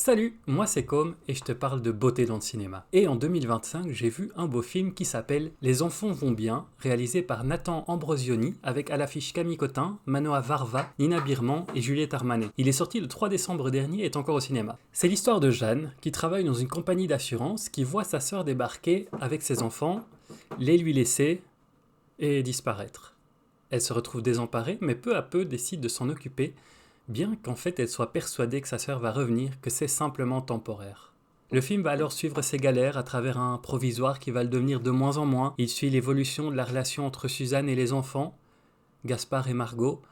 Salut, moi c'est Com et je te parle de beauté dans le cinéma. Et en 2025, j'ai vu un beau film qui s'appelle Les enfants vont bien, réalisé par Nathan Ambrosioni avec à l'affiche Camille Cotin, Manoa Varva, Nina Birman et Juliette Armanet. Il est sorti le 3 décembre dernier et est encore au cinéma. C'est l'histoire de Jeanne qui travaille dans une compagnie d'assurance qui voit sa sœur débarquer avec ses enfants, les lui laisser et disparaître. Elle se retrouve désemparée mais peu à peu décide de s'en occuper, bien qu'en fait elle soit persuadée que sa sœur va revenir, que c'est simplement temporaire. Le film va alors suivre ses galères à travers un provisoire qui va le devenir de moins en moins. Il suit l'évolution de la relation entre Suzanne et les enfants, Gaspard et Margot,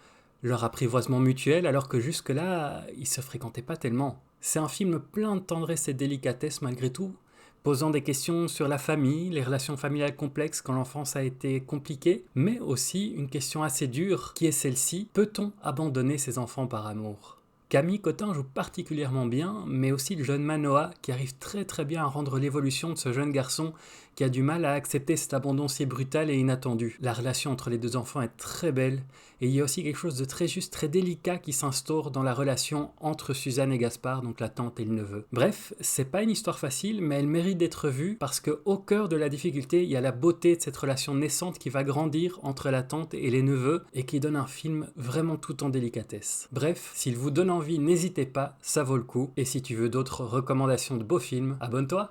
leur apprivoisement mutuel alors que jusque-là, ils se fréquentaient pas tellement. C'est un film plein de tendresse et de délicatesse malgré tout, posant des questions sur la famille, les relations familiales complexes quand l'enfance a été compliquée, mais aussi une question assez dure qui est celle-ci: peut-on abandonner ses enfants par amour ? Camille Cotin joue particulièrement bien, mais aussi le jeune Manoa qui arrive très bien à rendre l'évolution de ce jeune garçon qui a du mal à accepter cet abandon si brutal et inattendu. La relation entre les deux enfants est très belle, et il y a aussi quelque chose de très juste, très délicat qui s'instaure dans la relation entre Suzanne et Gaspard, donc la tante et le neveu. Bref, c'est pas une histoire facile, mais elle mérite d'être vue parce qu'au cœur de la difficulté, il y a la beauté de cette relation naissante qui va grandir entre la tante et les neveux et qui donne un film vraiment tout en délicatesse. Bref, s'il vous donne envie, n'hésitez pas, ça vaut le coup. Et si tu veux d'autres recommandations de beaux films, abonne-toi!